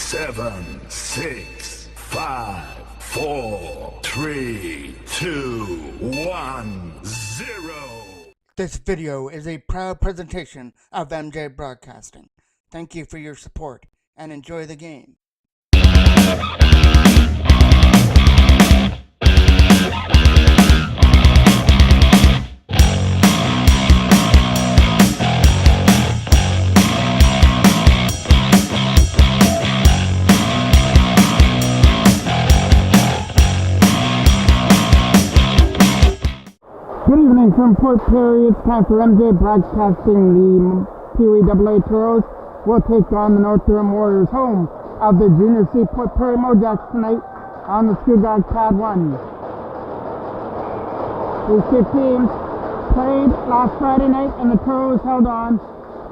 7, 6, 5, 4, 3, 2, 1, 0. This video is a proud presentation of MJ Broadcasting. Thank you for your support and enjoy the game. Good evening from Port Perry. It's time for MJ Broadcasting. The Pee-wee AA Toros will take on the NorthDurham Warriors, home of the Junior C Port Perry Mojacks tonight on the Skugog Pad 1. These two teams played last Friday night, and the Toros held on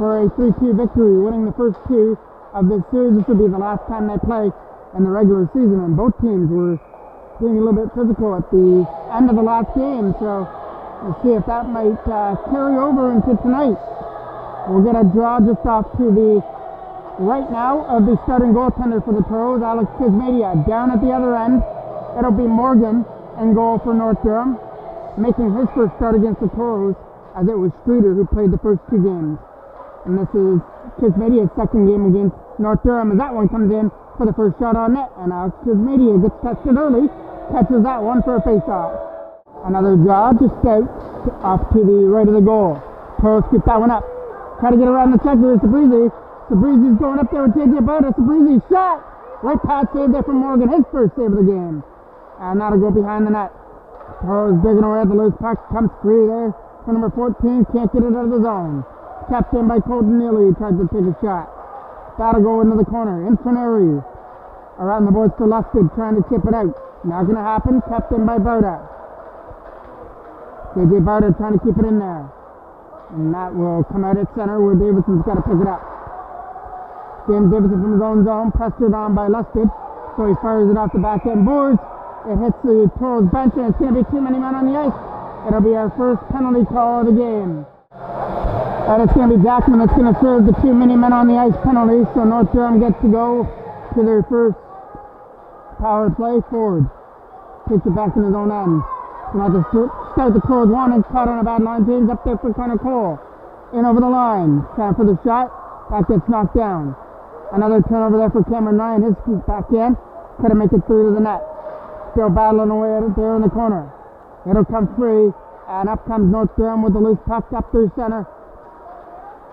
for a 3-2 victory, winning the first two of this series. This will be the last time they play in the regular season, and both teams were being a little bit physical at the end of the last game, so we'll see if that might carry over into tonight. We'll get a draw just off to the right now of the starting goaltender for the Toros, Alex Kismedia. Down at the other end, it'll be Morgan in goal for NorthDurham, making his first start against the Toros, as it was Streeter who played the first two games. And this is Kismedia's second game against NorthDurham, as that one comes in for the first shot on net, and Alex Kismedia gets tested early, catches that one for a face-off. Another draw just out off to the right of the goal. Toros scoop that one up. Try to get around the checker. It's Sabrizi. Sabrizi's going up there with JJ Barta. Sabrizi shot! Right past save there from Morgan. His first save of the game. And that'll go behind the net. Toros digging away at the loose puck. Comes free there for number 14. Can't get it out of the zone. Kept in by Colton Neely. Tries to take a shot. That'll go into the corner. Infernary. Around the boards for Lustig. Trying to chip it out. Not going to happen. Kept in by Barta. JJ Barta trying to keep it in there. And that will come out at center where Davidson's got to pick it up. James Davidson from his own zone, pressed it on by Lustig. So he fires it off the back end boards. It hits the Toros bench, and it's going to be too many men on the ice. It'll be our first penalty call of the game. And it's going to be Jackman that's going to serve the too many men on the ice penalty. So NorthDurham gets to go to their first power play forward. Takes it back in his own end. Going to have to start the Toros one, and caught on a bad line change up there for Connor Cole. In over the line. Time for the shot. That gets knocked down. Another turnover there for Cameron Ryan. His scoop back in. Couldn't make it through to the net. Still battling away at it there in the corner. It'll come free. And up comes NorthDurham with the loose puck up through center.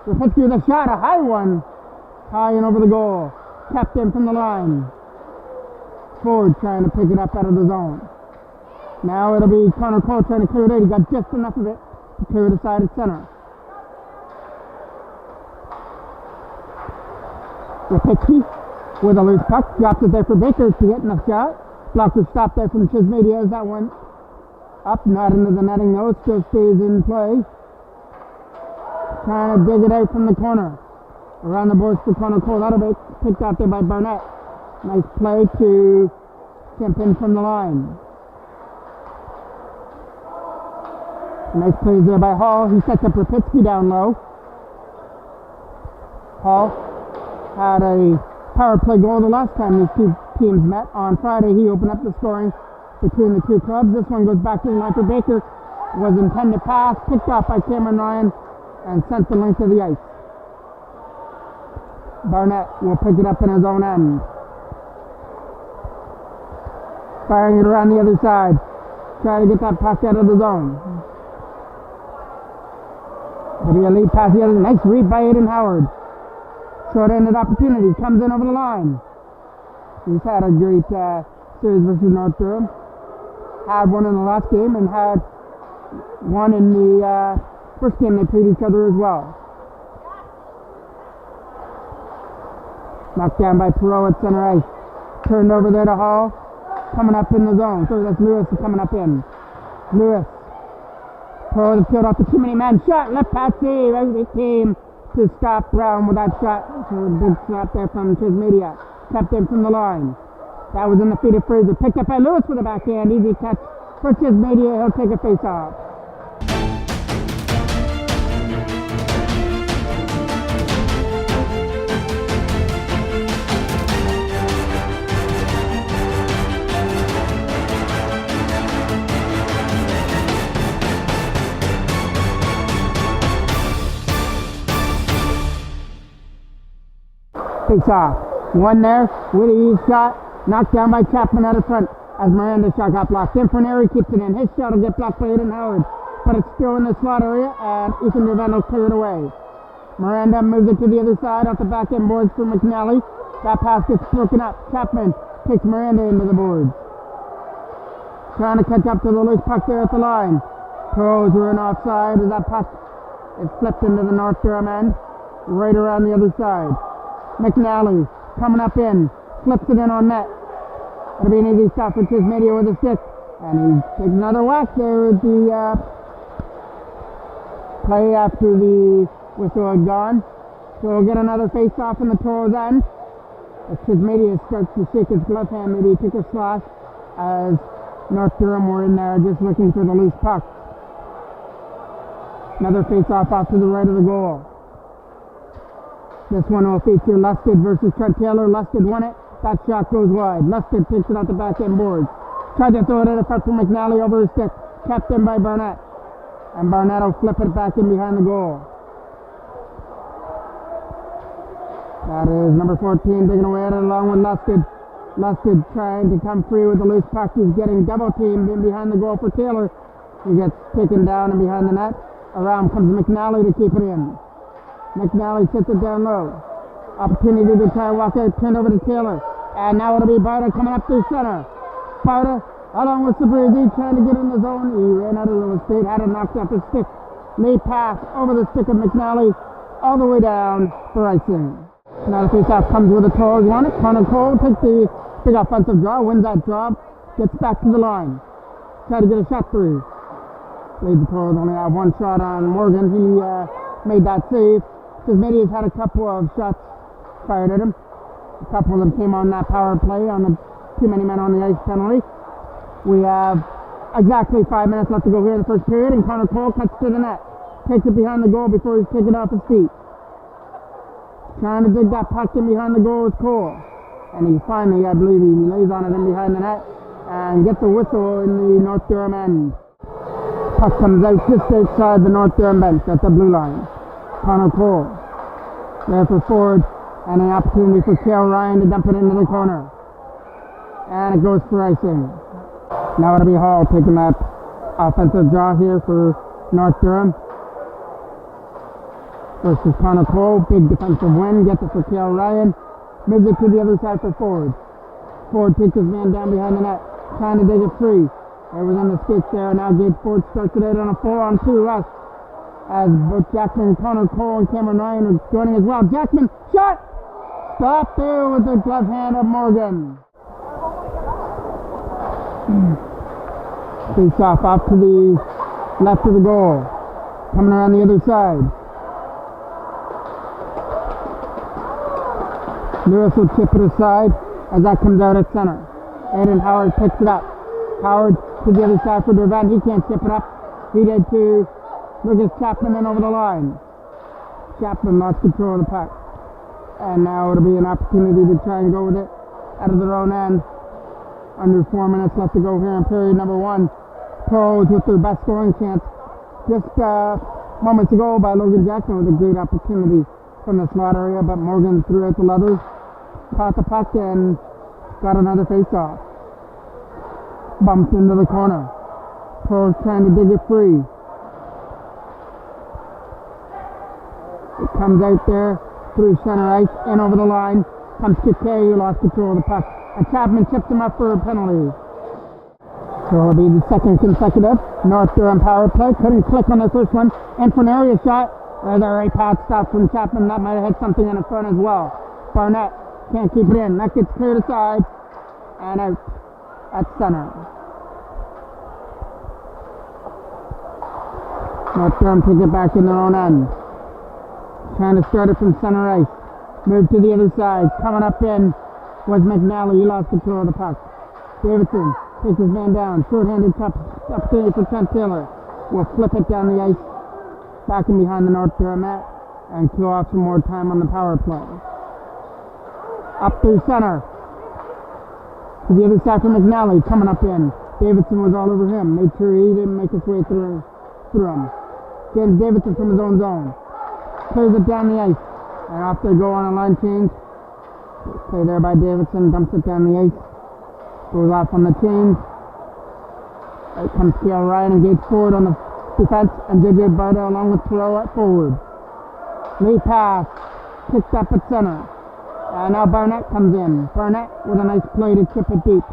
We'll hit through the shot. A high one. High and over the goal. Kept in from the line. Ford trying to pick it up out of the zone. Now it'll be Connor Cole trying to clear it out. He got just enough of it to clear it aside at center. Rapitsky with a loose puck. Drops it there for Baker to get enough shot. Blocker stop there from Kismedia as that went up. Not into the netting though. It still stays in play. Trying to dig it out from the corner. Around the boards for Connor Cole. That'll be picked out there by Barnett. Nice play to Kemp in from the line. Nice plays there by Hall. He sets up Rapitsky down low. Hall had a power play goal the last time these two teams met. On Friday, he opened up the scoring between the two clubs. This one goes back to the line for Baker. Was intended pass, picked off by Cameron Ryan, and sent the length of the ice. Barnett will pick it up in his own end. Firing it around the other side. Trying to get that puck out of the zone. It'll be a lead pass the other. Nice read by Aiden Howard. Short-ended opportunity. Comes in over the line. He's had a great series versus NorthDurham. Had one in the last game and had one in the first game they played each other as well. Knocked down by Perot at center ice. Turned over there to Hall. Coming up in the zone. So that's Lewis coming up in. Lewis. Throw the field off the too many men. Shot, left pass save. It came to stop Brown with that shot. So a big shot there from Kismedia. Kept in from the line. That was in the feet of Fraser. Picked up by Lewis with the backhand. Easy catch for Kismedia. He'll take a face off. Face off. One there. Witty shot. Knocked down by Chapman out of front. As Miranda's shot got blocked. Infernary keeps it in. His shot will get blocked by Aiden Howard. But it's still in the slot area. And Ethan Durvant will clear it away. Miranda moves it to the other side. Off the back end boards for McNally. That pass gets broken up. Chapman takes Miranda into the boards. Trying to catch up to the loose puck there at the line. Toros are in offside as that puck is flipped into the North Durham end. Right around the other side. McNally coming up in. Flips it in on net. It'll be an easy stop for Tismedia with a stick. And he takes another whack there with the play after the whistle had gone. So we'll get another face-off in the Toros end. As Tismedia starts to shake his glove hand, maybe take a slash as North Durham were in there just looking for the loose puck. Another face-off off to the right of the goal. This one will feature Lusted versus Trent Taylor. Lusted won it. That shot goes wide. Lusted takes it out the back end board. Tried to throw it in the front for McNally over his stick. Kept in by Barnett. And Barnett will flip it back in behind the goal. That is number 14 digging away at it along with Lusted. Lusted trying to come free with the loose puck. He's getting double teamed in behind the goal for Taylor. He gets taken down and behind the net. Around comes McNally to keep it in. McNally sits it down low. Opportunity to try and walk out. Turned over to Taylor. And now it'll be Barta coming up through center. Barta along with Sabrizi trying to get in the zone. He ran out of real estate. Had it knocked off his stick. Late pass over the stick of McNally all the way down for icing. Now the face-off comes with a Toros on it. Connor Cole takes the big offensive draw, wins that job, gets back to the line. Try to get a shot through. The Toros only have one shot on Morgan. He made that save. Tismedia's had a couple of shots fired at him. A couple of them came on that power play on the too many men on the ice penalty. We have exactly 5 minutes left to go here in the first period, and Connor Cole cuts to the net. Takes it behind the goal before he's taken off his feet. Trying to dig that puck in behind the goal is Cole. And he finally, I believe, he lays on it in behind the net and gets a whistle in the North Durham end. Puck comes out just outside the North Durham bench at the blue line. Connor Cole there for forward, and an opportunity for Cale Ryan to dump it into the corner. And it goes for icing. Now it'll be Hall taking that offensive draw here for North Durham. Versus Connor Cole, big defensive win, gets it for Cale Ryan, moves it to the other side for Ford. Ford takes his man down behind the net, trying to dig it free. There was on the skates there, now Gage Ford starts it out on a 4-on-2 rush. As both Jackman, Connor Cole, and Cameron Ryan are joining as well. Jackman, shot! Stop there with the glove hand of Morgan. Face off to the left of the goal. Coming around the other side. Lewis will chip it aside as that comes out at center. Aiden Howard picks it up. Howard to the other side for Durvant. He can't chip it up. He did to Lucas Chapman in over the line. Chapman lost control of the puck. And now it'll be an opportunity to try and go with it out of their own end. Under 4 minutes left to go here in period number 1. Pros with their best scoring chance just moments ago by Logan Jackson with a great opportunity from the slot area, but Morgan threw out the leathers, caught the puck, and got another face-off. Bumped into the corner. Pros trying to dig it free. It comes out there through center ice and over the line. Comes Kikay, who lost control of the puck. And Chapman chips him up for a penalty. So it'll be the second consecutive North Durham power play. Couldn't click on the first one. Infernary shot. There's a right pass stop from Chapman. That might have hit something in the front as well. Barnett can't keep it in. That gets cleared aside and out at center. North Durham takes it back in their own end. Trying to start it from center ice. Move to the other side. Coming up in was McNally. He lost control of the puck. Davidson takes his man down. Short-handed opportunity for Trent Taylor. Will flip it down the ice. Back in behind the North Durham net and kill off some more time on the power play. Up through center. To the other side for McNally. Coming up in. Davidson was all over him. Made sure he didn't make his way through him. James Davidson from his own zone. Clears it down the ice. And off they go on a line change. Play there by Davidson, dumps it down the ice. Goes off on the change. Right comes Kale Ryan and Gates forward on the defense, and JJ Barda along with Toros at forward. Late pass, picked up at center. And now Barnett comes in. Barnett with a nice play to chip it deep.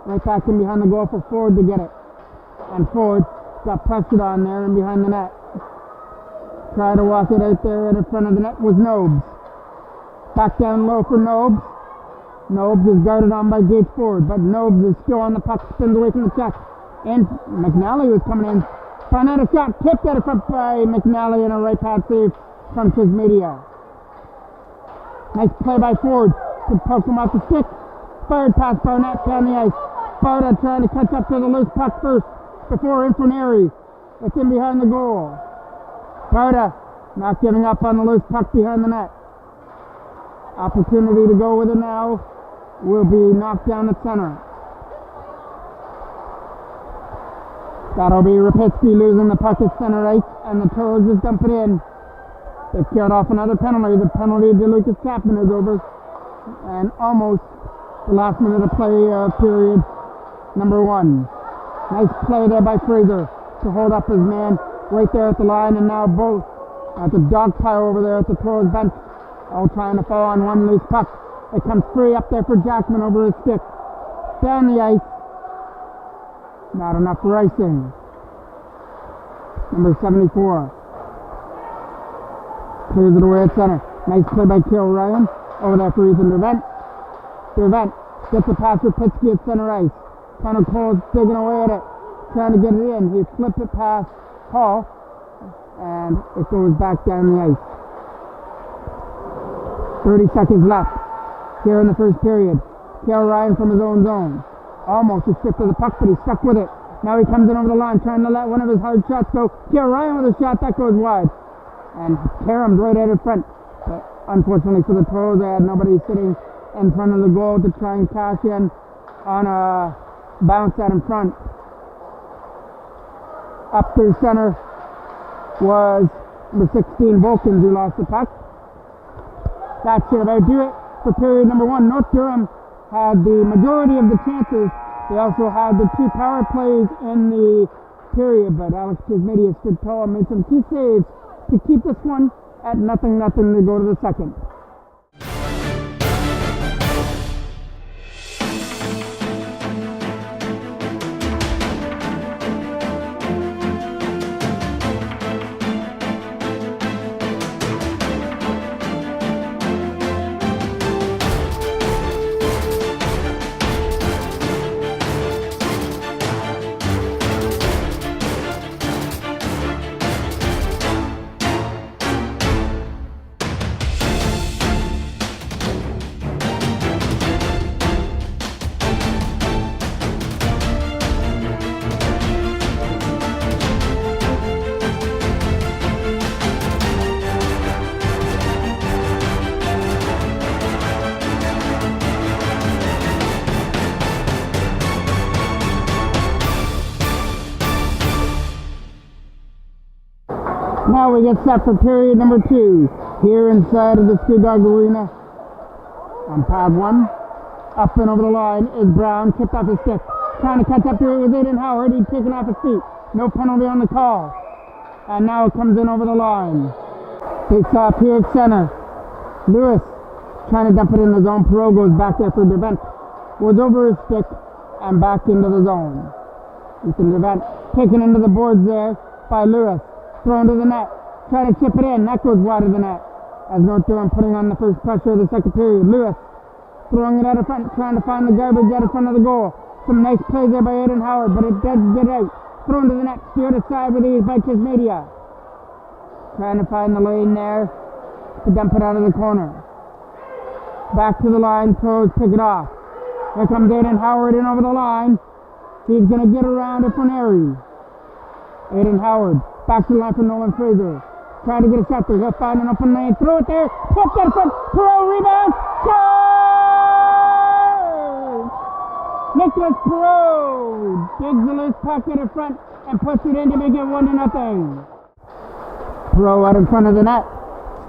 Right back in behind the goal for Ford to get it. And Ford got pressured on there and behind the net. Tried to walk it out there in front of the net was Nobes. Back down low for Nobes. Nobes is guarded on by Gates Ford, but Nobes is still on the puck, spins away from the check. And McNally was coming in. Barnett a shot, tipped out of front by McNally and a right pass save from Chismedia. Nice play by Ford to poke him off the stick. Fired past Barnett down the ice. Barda trying to catch up to the loose puck first before Inferneri. It's in behind the goal. Barda not giving up on the loose puck behind the net. Opportunity to go with it now will be knocked down the center. That'll be Rapitsky losing the puck at center ice, and the Toros just dump it in. They killed off another penalty. The penalty to Lucas Chapman is over. And almost the last minute of play period, number 1. Nice play there by Fraser to hold up his man right there at the line, and now both at the dog pile over there at the Toros bench, all trying to fall on one loose puck. It comes free up there for Jackman over his stick. Down the ice. Not enough for icing. Number 74. Clears it away at center. Nice play by Kale Ryan. Over there for Ethan Dervent. Dervent gets a pass for Pitsky at center ice. Connor Cole's digging away at it. Trying to get it in. He flipped it past Hall. And it goes back down the ice. 30 seconds left here in the first period. Kale Ryan from his own zone. Almost a stick to the puck, but he's stuck with it. Now he comes in over the line, trying to let one of his hard shots go. Kale Ryan with a shot, that goes wide. And Karam's right out in front. But unfortunately for the Toros, they had nobody sitting in front of the goal to try and cash in on a bounce out in front. Up through center was number 16, Volkins, who lost the puck. That should about do it for period number 1. North Durham had the majority of the chances. They also had the 2 power plays in the period, but Alex Chismedia stood tall and made some key saves to keep this one at 0-0 to go to the second. Now we get set for period number 2 here inside of the Skudog Arena. On pad 1, up and over the line is Brown, kicked off his stick. Trying to catch up to it with Aiden Howard. He's taken off his feet. No penalty on the call. And now it comes in over the line. Takes off here at center. Lewis trying to dump it in the zone. Perot goes back there for Devent. Was over his stick and back into the zone. Ethan Devent taken into the boards there by Lewis. Thrown to the net. Try to chip it in. That goes wide of the net. As North Durham putting on the first pressure of the second period. Lewis throwing it out of front, trying to find the garbage out of front of the goal. Some nice plays there by Aiden Howard, but it doesn't get out. Thrown to the net. Steered aside with ease by Chismedia. Trying to find the lane there to dump it out of the corner. Back to the line. Toros pick it off. Here comes Aiden Howard in over the line. He's going to get around to Inferneri. Aiden Howard. Back to the line for Nolan Fraser. Trying to get a shot there. He'll find an open lane. Throw it there. Tipped out front. Perot rebound. Goal! Nicholas Perot digs the loose puck in front and puts it in to make it 1-0. Perot out in front of the net.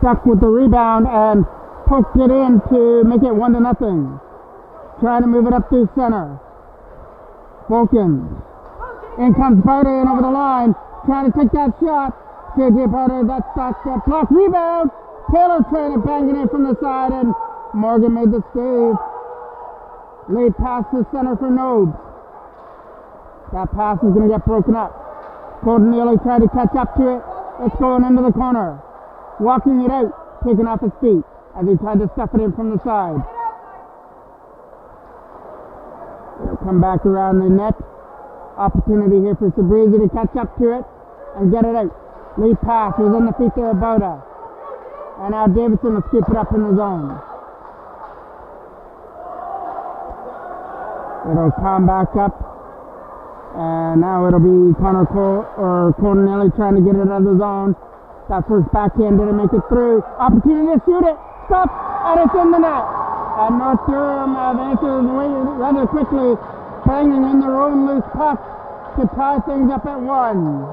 Stuck with the rebound, and poked it in to make it 1-0. Trying to move it up through center. Vulcan. In comes Barter in over the line. Trying to take that shot. JJ Barter, that's that block rebound. Taylor trying to bang it in from the side, and Morgan made the save. Late pass to center for Nobes. That pass is going to get broken up. Colton Neely tried to catch up to it. It's going into the corner. Walking it out, taking off his feet as he tried to stuff it in from the side. It'll come back around the net. Opportunity here for Sabrizi to catch up to it and get it out. Lead pass was in the feet there of Boda. And now Davidson will scoop it up in the zone. It'll come back up. And now it'll be Connor Cole or Cornelli trying to get it out of the zone. That first backhand didn't make it through. Opportunity to shoot it. Stop. And it's in the net. And North Durham have answered rather quickly, banging in their own loose puck to tie things up at 1.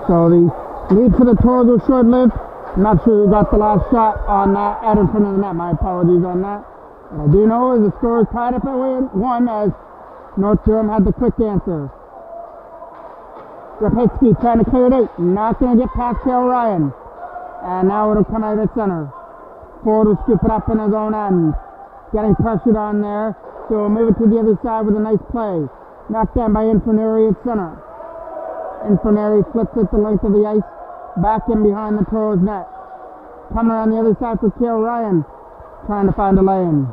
So the lead for the Toros was short-lived. I'm not sure who got the last shot on that out in front of the net. My apologies on that. What I do know is the score is tied up at 1 as North Durham had the quick answer. Rapitsky trying to clear it out. Not going to get past Cale Ryan. And now it'll come out at center. Ford will scoop it up in his own end. Getting pressured on there. So we'll move it to the other side with a nice play. Knocked down by Inferneri at center. Inferneri flips it the length of the ice, back in behind the Toros net. Coming around the other side for Cale Ryan, trying to find a lane.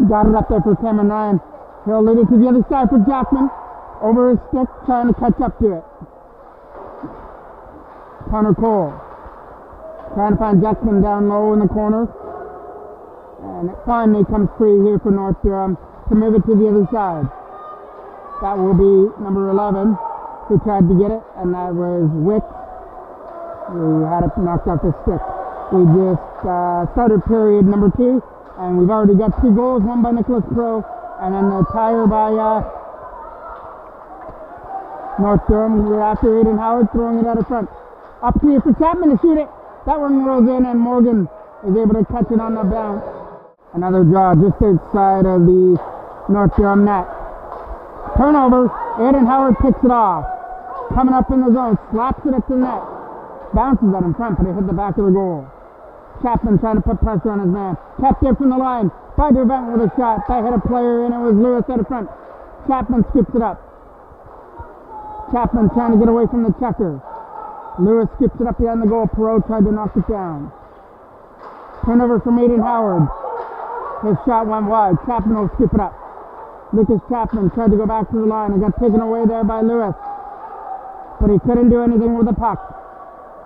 Got it up there for Cameron Ryan. He'll lead it to the other side for Jackman. Over his stick, trying to catch up to it. Connor Cole, trying to find Jackman down low in the corner. And it finally comes free here for North Durham to move it to the other side. That will be number 11. Who tried to get it, and that was Wick, who had it knocked off his stick. We just started period number 2, and we've already got 2 goals, one by Nicholas Pro, and then the tire by North Durham. We're after Aiden Howard throwing it out of front. Up here for Chapman to shoot it. That one rolls in, and Morgan is able to catch it on the bounce. Another draw just outside of the North Durham net. Turnover. Aiden Howard picks it off. Coming up in the zone, slaps it at the net. Bounces it in front, but it hit the back of the goal. Chapman trying to put pressure on his man. Kept there from the line. Tried to event with a shot. That hit a player, and it was Lewis out of front. Chapman scoops it up. Chapman trying to get away from the checker. Lewis scoops it up behind the goal. Perot tried to knock it down. Turnover from Aiden Howard. His shot went wide. Chapman will scoop it up. Lucas Chapman tried to go back to the line and got taken away there by Lewis. But he couldn't do anything with the puck.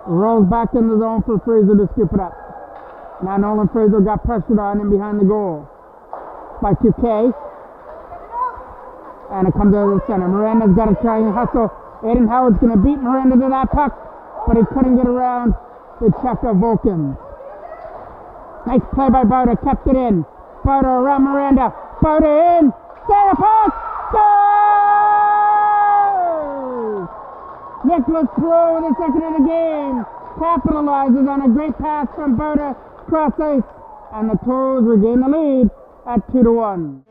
Rolls back in the zone for Fraser to scoop it up. Now Nolan Fraser got pressured on him behind the goal. By 2K. And it comes out of the center. Miranda's got to try and hustle. Aiden Howard's going to beat Miranda to that puck, but he couldn't get around the check of Vulcan. Nice play by Bauta. Kept it in. Bauta around Miranda. Bauta in. Center pass! Goal! Nicholas Pro, the second of the game, capitalizes on a great pass from Boda cross ice, and the Toros regain the lead at 2-1.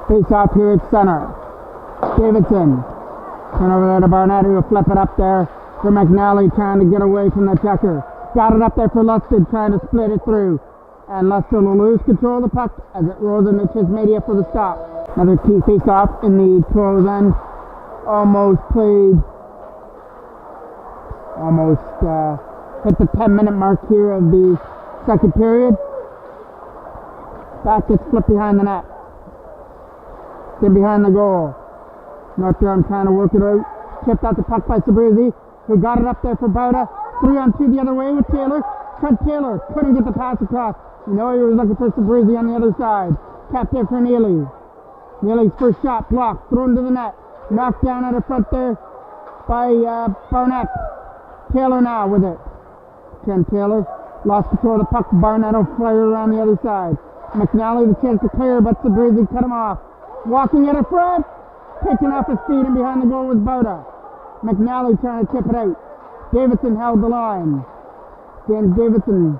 Face off here at center. Davidson. Turn over there to Barnett, who will flip it up there for McNally, trying to get away from the checker. Got it up there for Lustig, trying to split it through. And Lustig will lose control of the puck as it rolls into Chismedia for the stop. Another key face off in the Toros end. Almost hit the 10-minute mark here of the second period. Back gets flipped behind the net. Then behind the goal. NorthDurham trying to work it out. Chipped out the puck by Sabrizi, who got it up there for Bauta. 3-on-2 the other way with Taylor. Trent Taylor couldn't get the pass across. You know he was looking for Sabrizi on the other side. Tapped there for Neely. Neely's first shot blocked, thrown to the net. Knocked down at the front there by Barnett. Taylor now with it. Trent Taylor lost control of the puck. Barnett will fire around the other side. McNally the chance to clear, but Sabrizi cut him off. Walking at the front, picking off his feet, and behind the goal was Bauta. McNally trying to tip it out. Davidson held the line. Then Davidson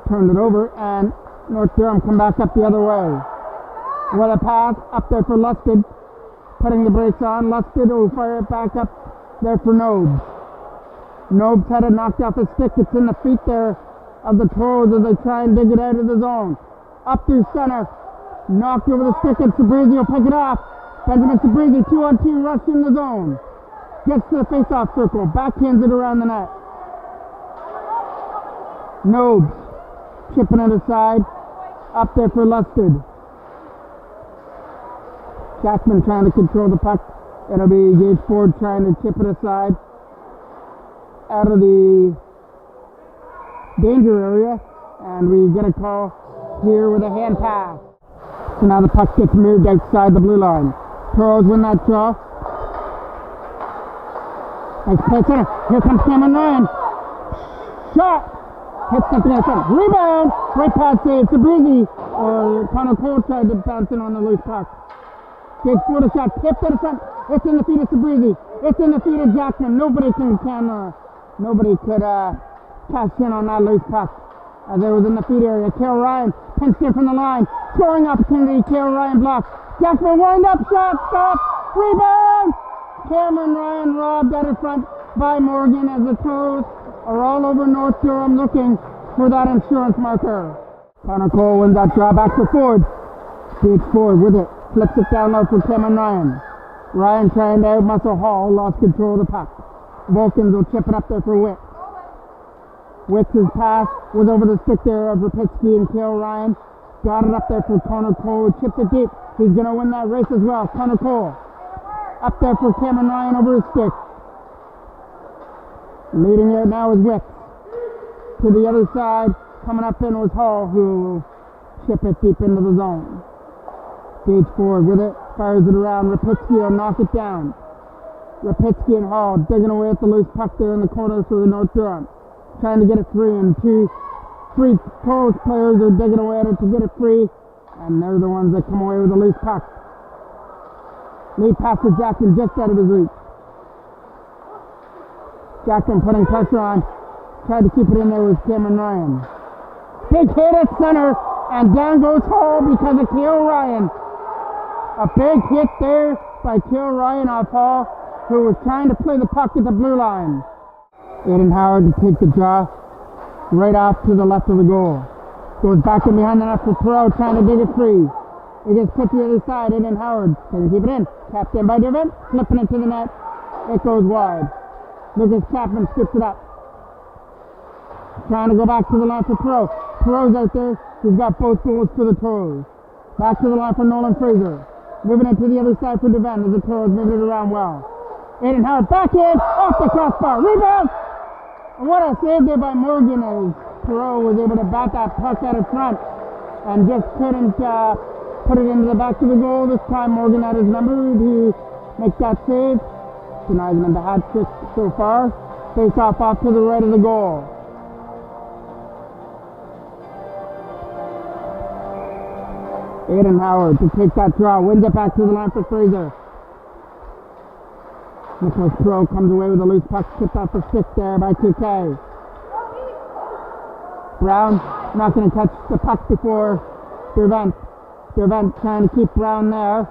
turned it over, and NorthDurham come back up the other way. With a pass up there for Lustig, putting the brakes on. Lustig will fire it back up there for Nobes. Nobes had it knocked off his stick. It's in the feet there of the Toros as they try and dig it out of the zone. Up through center. Knocked over the stick, and Sabrizi will pick it off. Benjamin Sabrizi, 2-on-2, rush in the zone. Gets to the face-off circle, backhands it around the net. Nobes chipping it aside. Up there for Lustig. Jackman trying to control the puck. It'll be Gage Ford trying to chip it aside out of the danger area. And we get a call here with a hand pass. So now the puck gets moved outside the blue line. Toros win that draw. Nice play center. Here comes Cameron Ryan. Shot. Hits something outside. Rebound. Great pass save. Sabrizi or Connor Cole tried to bounce in on the loose puck. Gage Ford a shot. Tipped to the front. It's in the feet of Sabrizi. It's in the feet of Jackman. Nobody could cash in on that loose puck. As it was in the feet area. Cale Ryan pinched in from the line. Scoring opportunity. Cale Ryan blocks. Jackman wind up shot. Stop. Rebound. Cameron Ryan robbed out in front by Morgan as the Toros are all over NorthDurham looking for that insurance marker. Connor Cole wins that draw back to Ford. Gage Ford with it. Flips it down low for Cameron Ryan. Ryan trying to out-muscle Hall. Lost control of the puck. Vulcans will chip it up there for Witt. Witt's pass was over the stick there of Rapitsky and Cale Ryan. Got it up there for Connor Cole. Chipped it deep. He's going to win that race as well. Connor Cole. Up there for Cameron Ryan over his stick. Leading it now is Witt. To the other side, coming up in was Hall, who will chip it deep into the zone. Gage Ford with it. Fires it around. Rapitsky will knock it down. Rapitsky and Hall digging away at the loose puck there in the corner for the NorthDurham. Trying to get it free, and three Toros players are digging away at it to get it free, and they're the ones that come away with the loose puck. Lead pass to Jackman just out of his reach. Jackman putting pressure on, tried to keep it in there with Cameron Ryan. Big hit at center, and down goes Hall because of Cale Ryan. A big hit there by Cale Ryan off Hall, who was trying to play the puck at the blue line. Aiden Howard to take the draw right off to the left of the goal. Goes back in behind the net for Perot, trying to dig it free. It gets put to the other side. Aiden Howard can keep it in. Tapped in by Durban, flipping it to the net. It goes wide. Lucas Chapman skips it up. Trying to go back to the line for Perot. Perot's out there. He's got both goals for the Toros. Back to the line for Nolan Fraser. Moving it to the other side for Devin as the Toros moving it around well. Aiden Howard backhand off the crossbar. Rebound! And what a save there by Morgan as Toro was able to bat that puck out of front and just couldn't put it into the back of the goal. This time Morgan had his number to make that save. Denies him the hat trick so far. Face off to the right of the goal. Aiden Howard to take that draw, wins it back to the line for Fraser. Nicholas Pro comes away with a loose puck, tipped off the stick there by 2K. Brown not going to touch the puck before Dervent. Dervent trying to keep Brown there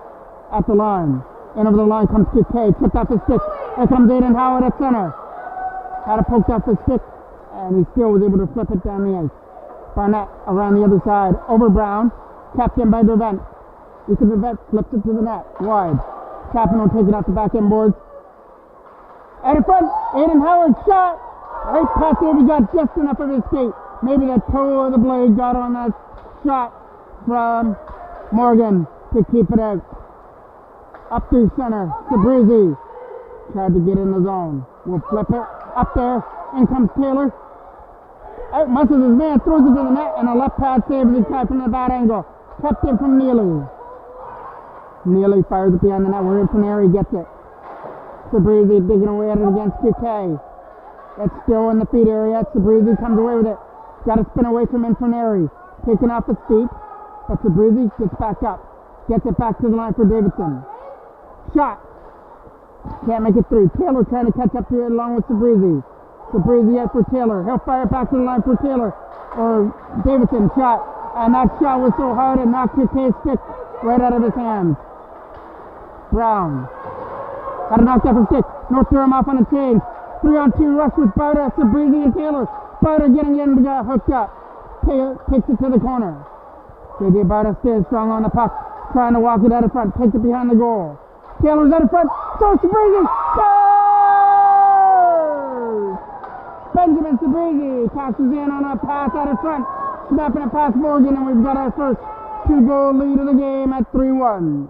at the line. And over the line comes 2K, tipped off the stick. There comes Aiden Howard at center. Had it poked off the stick, and he still was able to flip it down the ice. Barnett around the other side, over Brown. Capped in by Dervent. Ethan Dervent flips it to the net, wide. Chapman will take it off the back end boards. And in front, Aiden Howard shot. Right past there, he got just enough of his skate. Maybe the toe of the blade got on that shot from Morgan to keep it out. Up through center, Sabrizi tried to get in the zone. We'll flip it up there. In comes Taylor. Out muscles his man, throws it to the net, and a left pad save as he tried from the bad angle. Kept in from Neely. Neely fires it behind the net where Inferneri gets it. Sabrizi digging away at it against 2K. It's still in the feed area. Sabrizi comes away with it. Got to spin away from Inferneri. Taking off its feet. But Sabrizi gets back up. Gets it back to the line for Davidson. Shot. Can't make it through. Taylor trying to catch up to it along with Sabrizi. Sabrizi out for Taylor. He'll fire it back to the line for Taylor. Or Davidson. Shot. And that shot was so hard it knocked 2K's stick right out of his hands. Brown. Had it knocked off his stick. NorthDurham off on a change. 3-on-2 rush with Barta, Sabrizi, and Taylor. Barta getting in to get hooked up. Taylor takes it to the corner. JJ Barta stays strong on the puck. Trying to walk it out of front. Takes it behind the goal. Taylor's out of front. So Sabrizi. Scores! Benjamin Sabrizi passes in on a pass out of front. Snapping it past Morgan, and we've got our first 2-goal lead of the game at 3-1.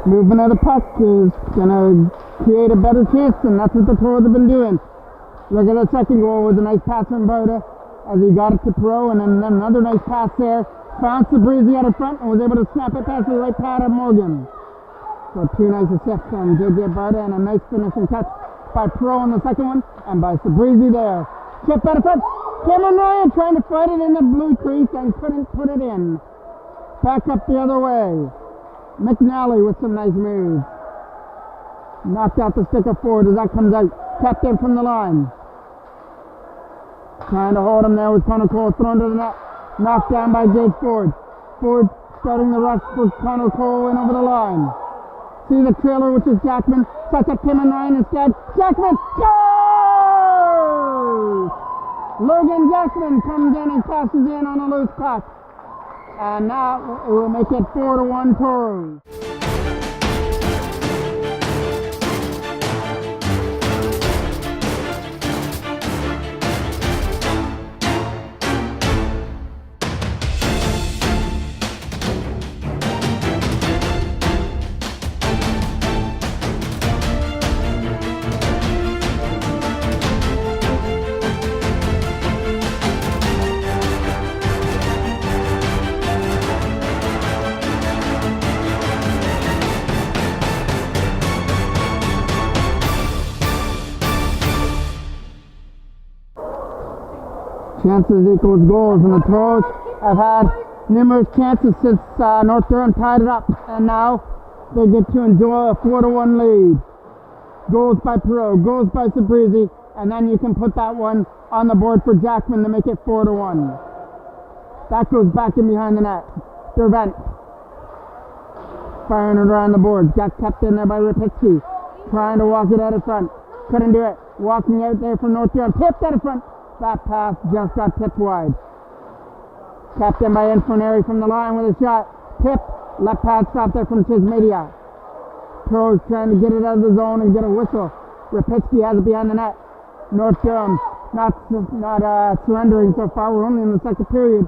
Movement of the puck is going to create a better chance, and that's what the Toros have been doing. Look at the second goal with a nice pass from Barta as he got it to Pro, and then another nice pass there. Found Sabrizi out of front and was able to snap it past the right pad of Morgan. So 2 nice assists from JJ Barta and a nice finishing touch by Pro on the second one, and by Sabrizi there. Chip out of front. Cameron Ryan trying to fight it in the blue crease and couldn't put it in. Back up the other way. McNally with some nice moves. Knocked out the stick of Ford as that comes out. Tapped in from the line. Trying to hold him there with Connor Cole thrown to the net. Knocked down by Jake Ford. Ford starting the rush for Connor Cole in over the line. See the trailer, which is Jackman. Sets up Tim and Ryan instead. Jackman scores! Logan Jackman comes in and passes in on a loose puck. And now it will make it 4-1 Toros. Chances equals goals, and the Toros have had numerous chances since North Durham tied it up, and now they get to enjoy a 4-1 lead. Goals by Perot, goals by Sabrizi, and then you can put that one on the board for Jackman to make it 4-1. That goes back in behind the net. Dervent firing it around the board. Got kept in there by Rapitsky, trying to walk it out of front. Couldn't do it. Walking out there from North Durham. Tipped out of front. That pass just got tipped wide. Kept in by Infernary from the line with a shot. Tip. Left pad stop there from Chismedia. Toros trying to get it out of the zone and get a whistle. Rapitsky has it behind the net. North Durham not surrendering so far. We're only in the second period.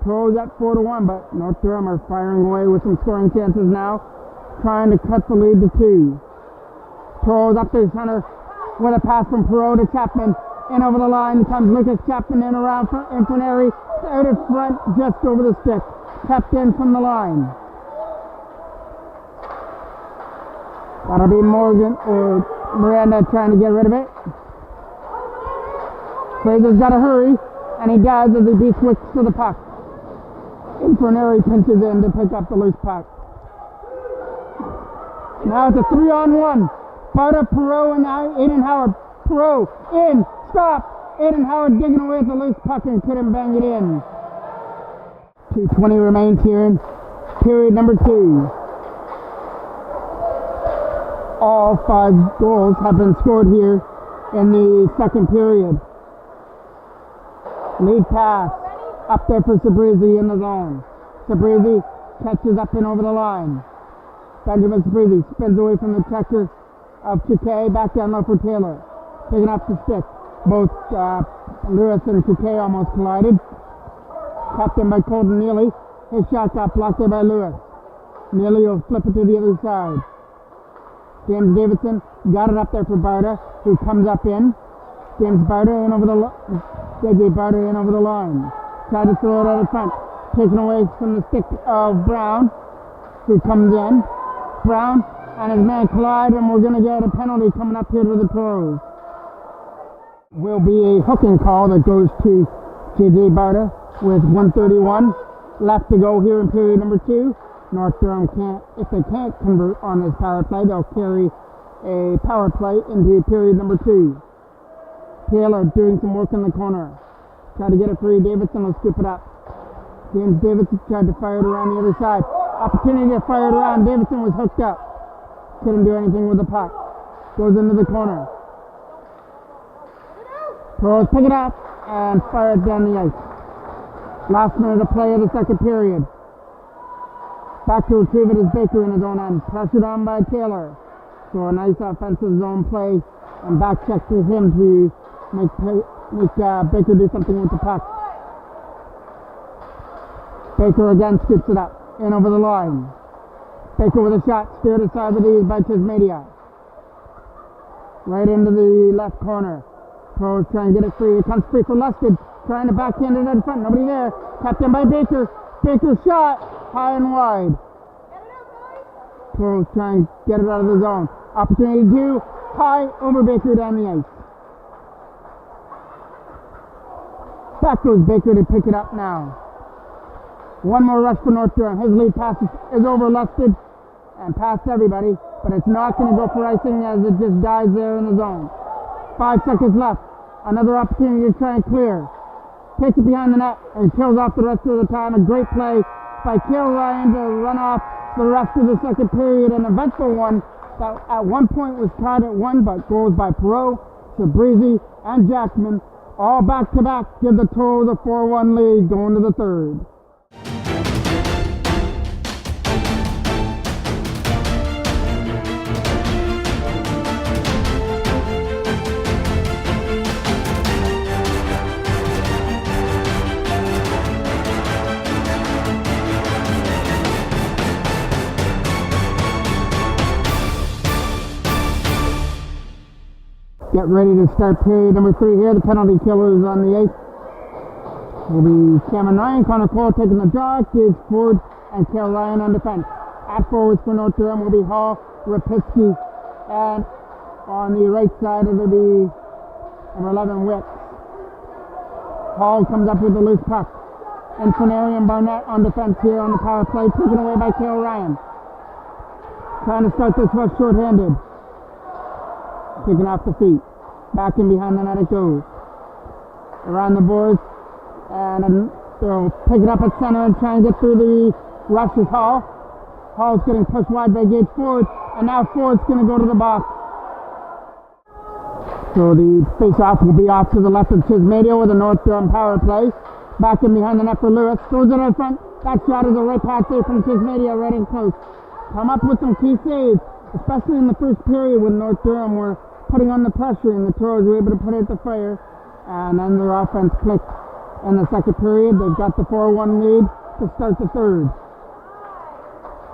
Toros at 4-1, but North Durham are firing away with some scoring chances now, trying to cut the lead to 2. Toros up their center with a pass from Perot to Chapman. In over the line comes Lucas Chapman in around for Infernary. Out in front, just over the stick. Kept in from the line. That'll be Morgan or Miranda trying to get rid of it. Fraser's got to hurry, and he does as he beats Wicks to the puck. Infernary pinches in to pick up the loose puck. Now it's a 3-on-1. Barta, Perot, and now Aiden Howard. Perot in, stop. Aiden Howard digging away at the loose puck and couldn't bang it in. 2:20 remains here in period number 2. All 5 goals have been scored here in the second period. Lead pass up there for Sabrizi in the zone. Sabrizi catches up and over the line. Benjamin Sabrizi spins away from the checker of Touquet, back down low for Taylor. Picking up the stick. Both Lewis and Touquet almost collided. Kept in by Colton Neely. His shot got blocked there by Lewis. Neely will flip it to the other side. James Davidson got it up there for Barta, who comes up in. James Barta in over the JJ Barta in over the line. Tried to throw it out of front. Taken away from the stick of Brown, who comes in. Brown and his man collide, and we're going to get a penalty coming up here to the Toros. Will be a hooking call that goes to JJ Barta with 1:31 left to go here in period number 2. North Durham if they can't convert on this power play, they'll carry a power play into period number 2. Taylor doing some work in the corner. Tried to get it free. Davidson will scoop it up. James Davidson tried to fire it around the other side. Opportunity to fire it around. Davidson was hooked up. Couldn't do anything with the puck. Goes into the corner. Toros pick it up and fire it down the ice. Last minute of play of the second period. Back to retrieve it is Baker in his own end. Pressured on by Taylor. So a nice offensive zone play and back check to him to make Baker do something with the puck. Baker again scoops it up. In over the line. Baker with a shot. Steered aside with ease by Chismedia. Right into the left corner. Toros trying to get it free. It comes free for Lusted. Trying to backhand it in front. Nobody there. Kept in by Baker. Baker shot. High and wide. Toros trying to get it out of the zone. Opportunity to do. High over Baker down the ice. Back goes Baker to pick it up now. One more rush for North Durham. His lead pass is over Lusted and past everybody, but it's not going to go for icing as it just dies there in the zone. 5 seconds left. Another opportunity to try and clear. Takes it behind the net and kills off the rest of the time. A great play by Cale Ryan to run off the rest of the second period. An eventful one that at one point was tied at 1, but goals by Perot, Sabrizi, and Jackman all back to back give the Toros a 4-1 lead going to the third. Get ready to start period number 3 here. The penalty killer is on the ice. Will be Cameron Ryan, Connor Cole taking the draw, Gage Ford, and Cale Ryan on defense. At forwards for North Durham will be Hall, Rapitsky, and on the right side it'll be number 11, Wicks. Hall comes up with the loose puck. Infineri and Barnett on defense here on the power play, taken away by Cale Ryan. Trying to start this rush short-handed. Kicking off the feet. Back in behind the net it goes. Around the boards. And they'll pick it up at center and try and get through the rush with Hall. Hall's getting pushed wide by Gage Ford. And now Ford's going to go to the box. So the face-off will be off to the left of Chismedia with a North Durham power play. Back in behind the net for Lewis. Throws it in front. That shot is a right pass save from Chismedia right in close. Come up with some key saves, especially in the first period when North Durham were putting on the pressure and the Toros were able to put out the fire. And then their offense clicked in the second period. They've got the 4-1 lead to start the third.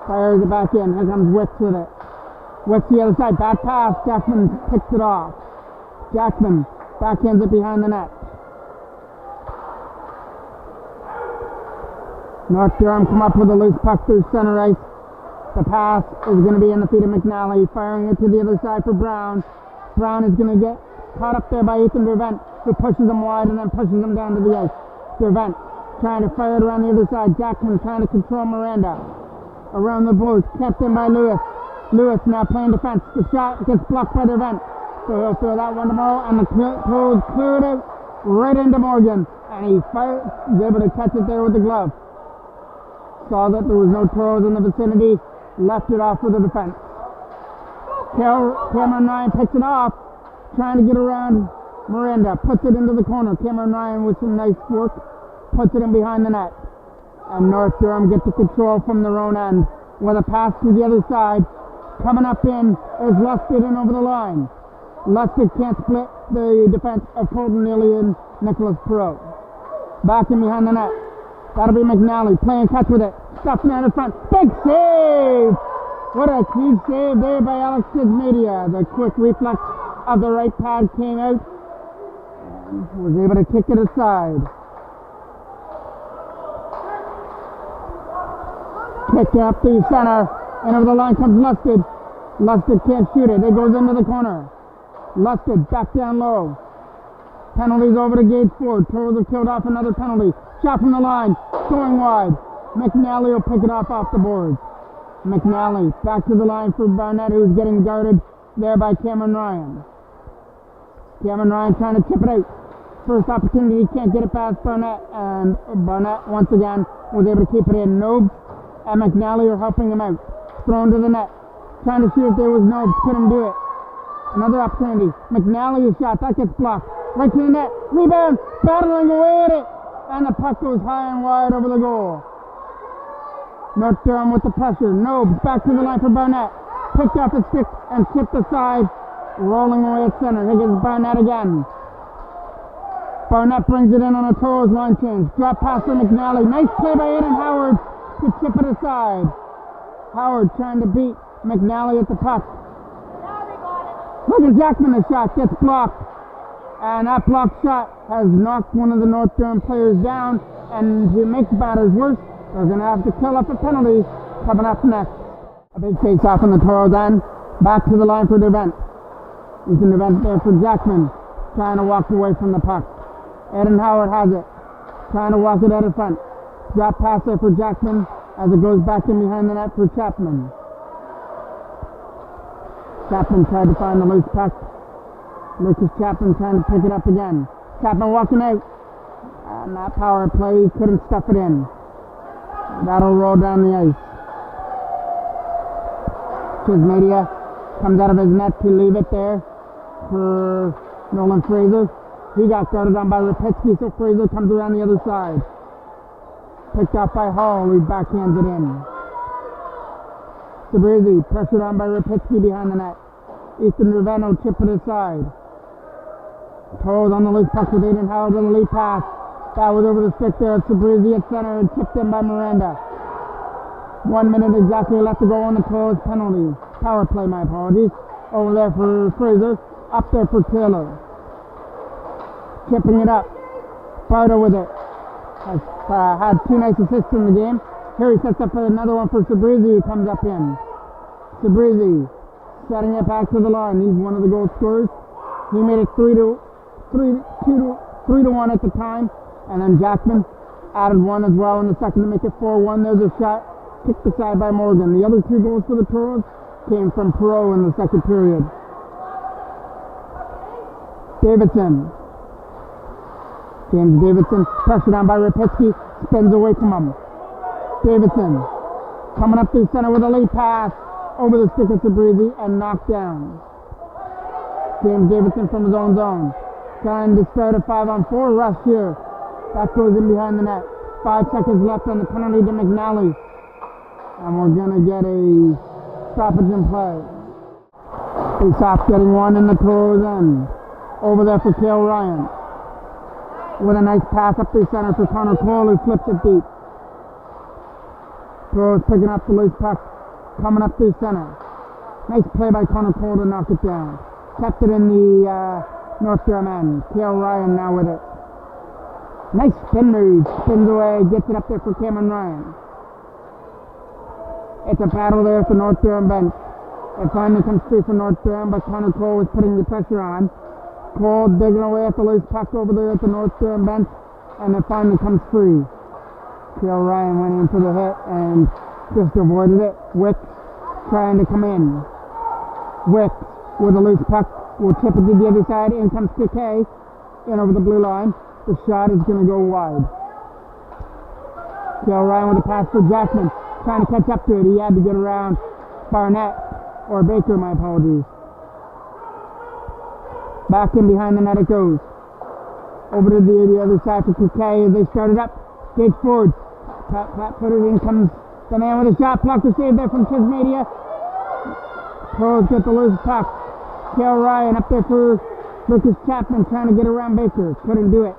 Fires it back in. Here comes Wicks with it. Wicks the other side. Bad pass. Jackman picks it off. Jackman backhands it behind the net. North Durham come up with a loose puck through center ice. The pass is going to be in the feet of McNally, firing it to the other side for Brown. Brown is going to get caught up there by Ethan Dervent, who pushes him wide and then pushes him down to the ice. Dervent trying to fire it around the other side. Jackman trying to control Miranda. Around the boards, kept in by Lewis. Lewis now playing defense. The shot gets blocked by Dervent. So he'll throw that one to Morrow, and the Toros cleared it right into Morgan. And he was able to catch it there with the glove. Saw that there was no Toros in the vicinity, left it off for the defense. Cameron Ryan picks it off, trying to get around Miranda, puts it into the corner. Cameron Ryan with some nice work, puts it in behind the net. And North Durham gets the control from their own end with a pass to the other side. Coming up in is Lustig in over the line. Lustig can't split the defense of Colton Neely and Nicholas Perot. Back in behind the net. That'll be McNally playing catch with it. Stuffed net in front. Big save! What a huge save there by Alex Chismedia. The quick reflex of the right pad came out and was able to kick it aside. Kick up the center. And over the line comes Lustig. Lustig can't shoot it. It goes into the corner. Lustig back down low. Penalties over to Gage Ford. Toros have killed off another penalty. Shot from the line. Going wide. McNally will pick it off the boards. McNally back to the line for Barnett, who's getting guarded there by Cameron Ryan. Cameron Ryan trying to chip it out. First opportunity, can't get it past Barnett. And Barnett once again was able to keep it in. Nobes and McNally are helping him out. Thrown to the net. Trying to see if there was Nobes. Couldn't do it. Another opportunity. McNally is shot. That gets blocked. Right to the net. Rebound. Battling away at it. And the puck goes high and wide over the goal. North Durham with the pressure. Nobes back to the line for Barnett. Picked off the stick and tipped aside. Rolling away at center. Here goes Barnett again. Barnett brings it in on a Toros line change. Drop pass for McNally. Nice play by Aiden Howard to chip it aside. Howard trying to beat McNally at the puck. Look at Jackman, the shot gets blocked. And that blocked shot has knocked one of the North Durham players down. And to make matters worse, they're going to have to kill up a penalty coming up next. A big face-off on the Toros end. Back to the line for Dervent. Ethan Dervent there for Jackman. Trying to walk away from the puck. Aiden Howard has it. Trying to walk it out in front. Drop pass there for Jackman as it goes back in behind the net for Chapman. Chapman tried to find the loose puck. Lucas Chapman trying to pick it up again. Chapman walking out. And that power play, he couldn't stuff it in. That'll roll down the ice. Chismedia comes out of his net to leave it there for Nolan Fraser. He got guarded on by Rapitsky, so Fraser comes around the other side. Picked up by Hall, who backhands it in. Sabrizi pressured on by Rapitsky behind the net. Ethan Riveno chipped it aside. Toros on the loose puck with Aiden Howard with a lead pass. That was over the stick there. Sabrizi at center and chipped in by Miranda. 1 minute exactly left to go on the Toros penalty. Power play, my apologies. Over there for Fraser. Up there for Taylor. Chipping it up. Barta with it. Has had two nice assists in the game. Here he sets up another one for Sabrizi, who comes up in. Sabrizi setting it back to the line. He's one of the goal scorers. He made it 3-1 at the time. And then Jackman added one as well in the second to make it 4-1. There's a shot kicked aside by Morgan. The other 2 goals for the Toros came from Perot in the second period. Davidson. James Davidson, pressured on by Rapitsky, spins away from him. Davidson coming up through center with a late pass over the stick of Sabrizi and knocked down. James Davidson from his own zone, trying to start a 5-on-4 rush here. That goes in behind the net. 5 seconds left on the penalty to McNally. And we're going to get a stoppage in play. Face-off getting one in the Toros end. Over there for Cale Ryan. With a nice pass up through center for Connor Cole, who flipped it deep. Toros picking up the loose puck, coming up through center. Nice play by Connor Cole to knock it down. Kept it in the NorthDurham end. Cale Ryan now with it. Nice spin move, spins away, gets it up there for Cameron Ryan. It's a battle there for NorthDurham bench. It finally comes through for NorthDurham, but Connor Cole was putting the pressure on. Cole digging away at the loose puck over there at the NorthDurham bench, and it finally comes free. Cale Ryan went in for the hit and just avoided it. Wicks trying to come in. Wicks with a loose puck will tip it to the other side. In comes PK in over the blue line. The shot is going to go wide. Cale Ryan with a pass for Jackman, trying to catch up to it. He had to get around Barnett, or Baker, my apologies. Back in behind the net it goes. Over to the other side for PK as they start it up. Gage forward. Pat put it in. Comes the man with a shot. Blocker save there from Kismedia. Toros get the loose puck. Cale Ryan up there for Lucas Chapman trying to get around Baker. Couldn't do it.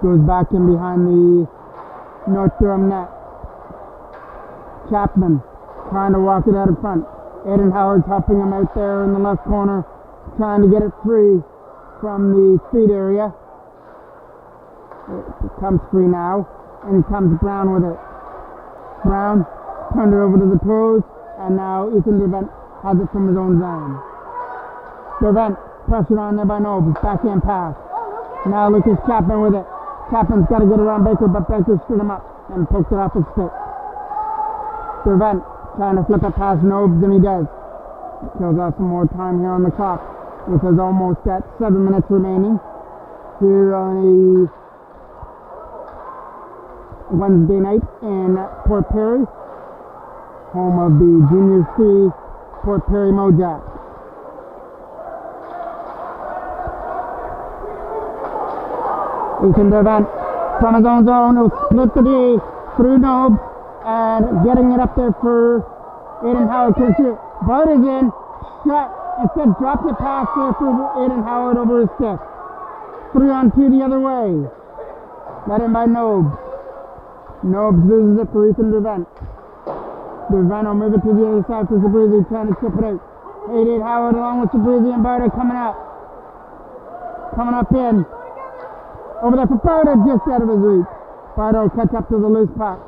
Goes back in behind the NorthDurham net. Chapman trying to walk it out in front. Aiden Howard's helping him out there in the left corner, trying to get it free from the feed area. It comes free now, and comes Brown with it. Brown turned it over to the Toros, and now Ethan Dervent has it from his own zone. Dervent pressured on there by Nobles, backhand pass. Now Lucas Chapman with it. Chapman's got to get around Baker, but Baker stood him up and poked it off his stick. Dervent trying to flip it past Nobes, and he does. Kills off some more time here on the clock, which is almost at 7 minutes remaining here on a Wednesday night in Port Perry, home of the Junior C Port Perry Mojacks. Ethan Dervent from his own zone will split the D through Nobes, and getting it up there for Aiden Howard to shoot. Bart is in, shot, instead drops it past there for Aiden Howard over his stick. 3-on-2 the other way. Let in by Nobes. Nobes loses it for Ethan Dervent. Dervent will move it to the other side for Sabrizi, trying to chip it out. Aiden Howard along with Sabrizi and Barta coming up. Coming up in. Over there for Barta, just out of his reach. Barta will catch up to the loose puck.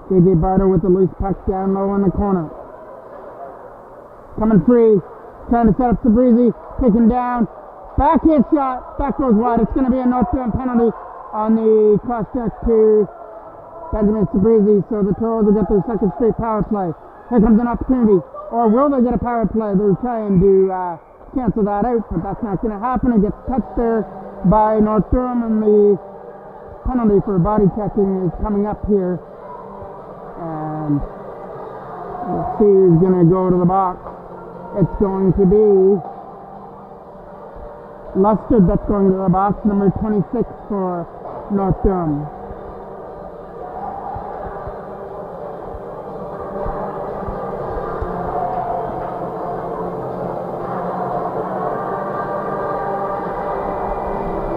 JJ Barta with the loose puck down low in the corner. Coming free, trying to set up Sabrizi, taken down. Backhand shot, that goes wide. It's going to be a NorthDurham penalty on the cross check to Benjamin Sabrizi, so the Toros will get their second straight power play. Here comes an opportunity, or will they get a power play? They're trying to cancel that out, but that's not going to happen. It gets touched there by NorthDurham, and the penalty for body checking is coming up here. And we'll see who's going to go to the box. It's going to be Lusted that's going to the box, number 26 for NorthDurham.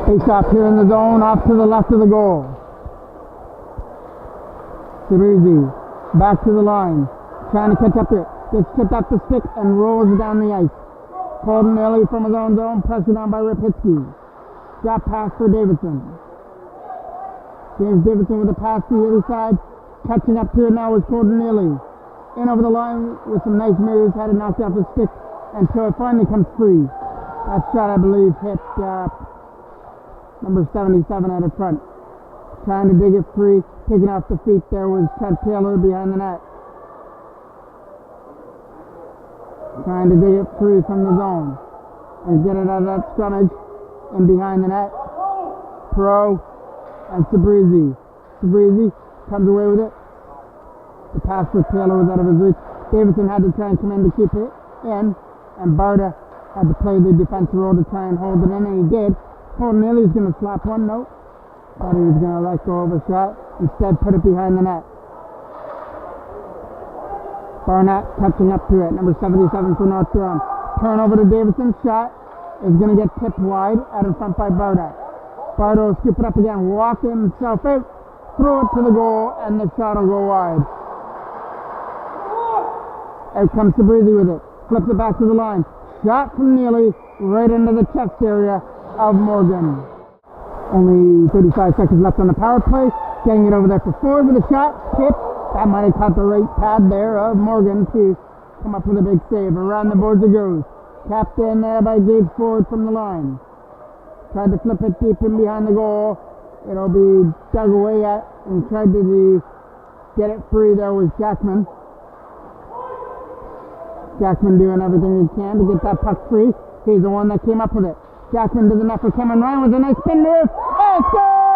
Face off here in the zone, off to the left of the goal. Sabrizi, back to the line, trying to catch up it. Gets tipped up the stick and rolls down the ice. Colton Neely from his own zone, pressured on by Rapitsky. Drop pass for Davidson. James Davidson with a pass to the other side. Catching up here now is Colton Neely. In over the line with some nice moves, had it knocked off his stick until it finally comes free. That shot, I believe, hit number 77 out of front. Trying to dig it free, picking off the feet there was Trent Taylor behind the net. Trying to dig it free from the zone and get it out of that scrummage and behind the net. Pro and Sabrizi. Sabrizi comes away with it. The pass for Taylor was out of his reach. Davidson had to try and come in to keep it in, and Barta had to play the defensive role to try and hold it in, and he did. Holden Neely's going to slap one, nope. Thought he was going to let go of a shot. Instead, put it behind the net. Barnett catching up to it. Number 77 for NorthDurham. Turnover to Davidson. Shot is going to get tipped wide out in front by Barta. Barta will scoop it up again. Walk himself out. Throw it to the goal, and the shot will go wide. Out comes Sabrizi with it. Flips it back to the line. Shot from Neely right into the chest area of Morgan. Only 35 seconds left on the power play. Getting it over there for Ford with a shot. Tip. That might have caught the right pad there of Morgan to come up with a big save. Around the boards it goes. Tapped in there by Gage Ford from the line. Tried to flip it deep in behind the goal. It'll be dug away at, and tried to get it free there was Jackman. Jackman doing everything he can to get that puck free. He's the one that came up with it. Jackman to the net for Cameron Ryan with a nice spin move. And scores!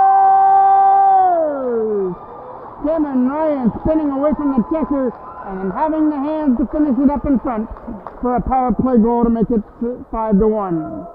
Cameron Ryan spinning away from the checker and having the hands to finish it up in front for a power play goal to make it 5-1.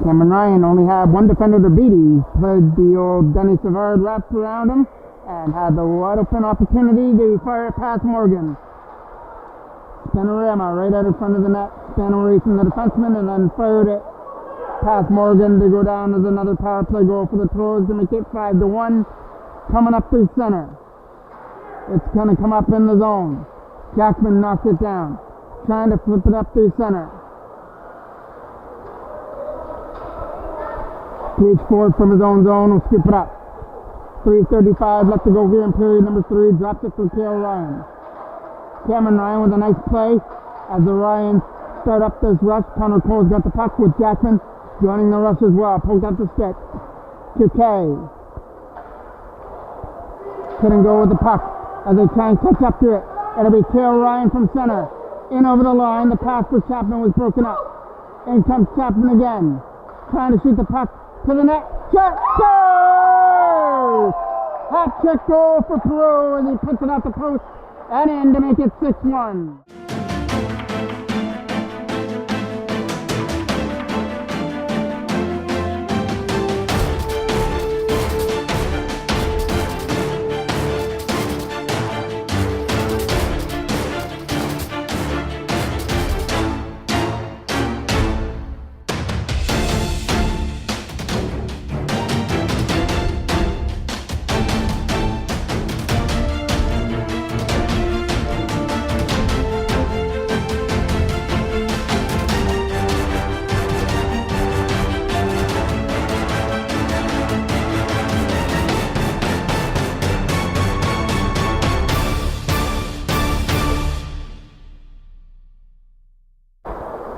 Cameron Ryan only had one defender to beat. He played the old Denny Savard wrapped around him and had the wide open opportunity to fire it past Morgan. Panorama right out in front of the net, span away from the defenseman, and then fired it past Morgan to go down as another power play goal for the Toros to make it 5-1. Coming up through center. It's going to come up in the zone. Jackman knocks it down. Trying to flip it up through center. Gage Ford from his own zone will scoop it up. 3:35 left to go here in period number 3. Drops it for Cale Ryan. Cameron Ryan with a nice play as the Ryans start up this rush. Connor Cole's got the puck with Jackman joining the rush as well. Poked out the stick. Kay couldn't go with the puck as they try and catch up to it. It'll be Cale Ryan from center. In over the line. The pass for Chapman was broken up. In comes Chapman again. Trying to shoot the puck to the net. Shot! Goal! Hat trick goal for Perot as he puts it out the post and in to make it 6-1.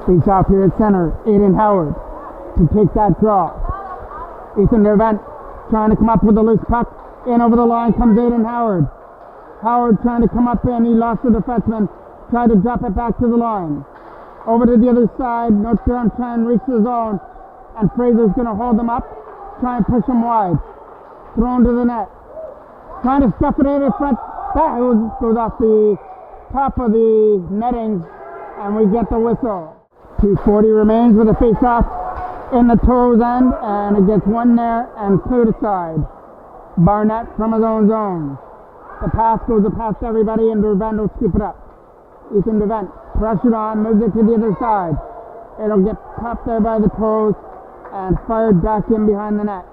Face off here at center. Aiden Howard to take that draw. Ethan Dervent trying to come up with a loose puck. In over the line comes Aiden Howard. Howard trying to come up in. He lost the defenseman. Tried to drop it back to the line. Over to the other side. NorthDurham trying to reach the zone. And Fraser's going to hold them up. Try and push them wide. Thrown to the net. Trying to stuff it in front. That goes off the top of the netting and we get the whistle. 2:40 remains with a face-off in the Toros end, and it gets one there and cleared aside. Barnett from his own zone. The pass goes past everybody, and Durvent will scoop it up. Ethan Durvent, pressured on, moves it to the other side. It'll get popped there by the Toros and fired back in behind the net.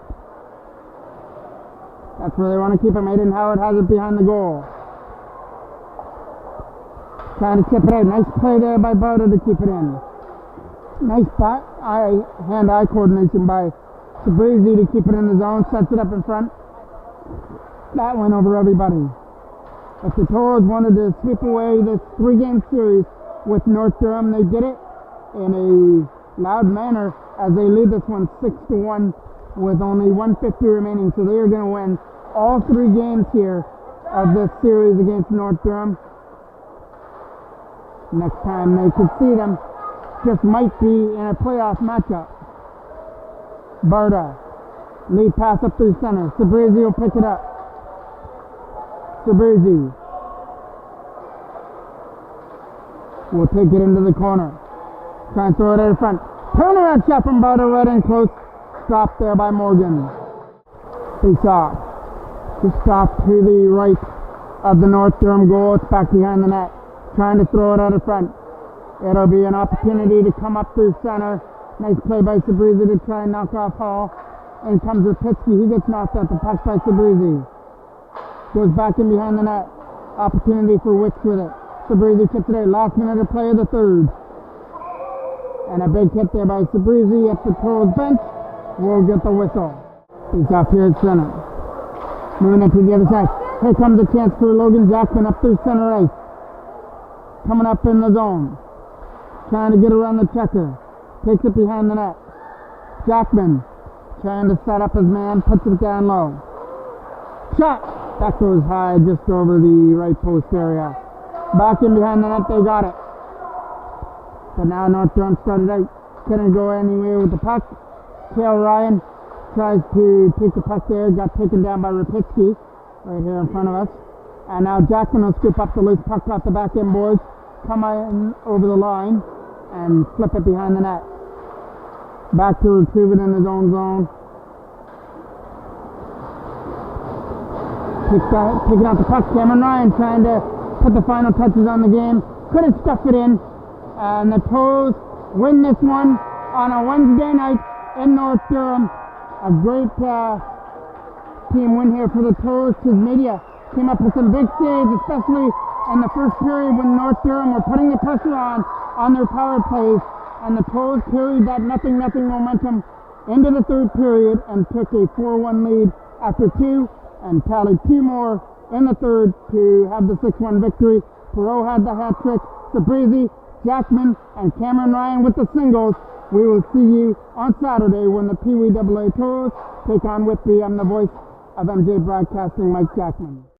That's where they want to keep it. Aiden Howard has it behind the goal. Trying to chip it out. Nice play there by Barter to keep it in. Nice hand-eye coordination by Sabrizi to keep it in the zone. Sets it up in front. That went over everybody. If the Toros wanted to sweep away this 3-game series with North Durham, they did it in a loud manner as they lead this one 6-1 with only 150 remaining. So they are going to win all 3 games here of this series against North Durham. Next time they could see them just might be in a playoff matchup. Barta, lead pass up through center. Sabrizi will pick it up. Sabrizi will take it into the corner. Try and throw it out in front. Turnaround shot from Barta right in close. Stopped there by Morgan. Face off. Just off to the right of the North Durham goal. It's back behind the net. Trying to throw it out in front. It'll be an opportunity to come up through center. Nice play by Sabrizi to try and knock off Hall. In comes Rapitsky. He gets knocked out. The puck by Sabrizi. Goes back in behind the net. Opportunity for Wicks with it. Sabrizi tips it out. Last minute of play of the third. And a big hit there by Sabrizi at the Toros bench. We'll get the whistle. He's off here at center. Moving it to the other side. Here comes a chance for Logan Jackman up through center ice. Coming up in the zone. Trying to get around the checker. Takes it behind the net. Jackman trying to set up his man. Puts it down low. Shot! That goes high just over the right post area. Back in behind the net, they got it. But now North Durham started out. Couldn't go anywhere with the puck. Cale Ryan tries to take the puck there. Got taken down by Rapitsky right here in front of us. And now Jackman will scoop up the loose puck off the back end boards. Come in over the line and flip it behind the net. Back to retrieve it in his own zone. Picking out the puck. Cameron Ryan trying to put the final touches on the game. Couldn't stuff it in. And the Toros win this one on a Wednesday night in North Durham. A great team win here for the Toros. Media came up with some big saves, especially in the first period when North Durham were putting the pressure on their power plays, and the Toros carried that 0-0 momentum into the third period and took a 4-1 lead after 2 and tallied 2 more in the third to have the 6-1 victory. Perot had the hat trick. Sabrizi, Jackman, and Cameron Ryan with the singles. We will see you on Saturday when the Pee Wee AA Toros take on Whitby. I'm the voice of MJ Broadcasting, Mike Jackman.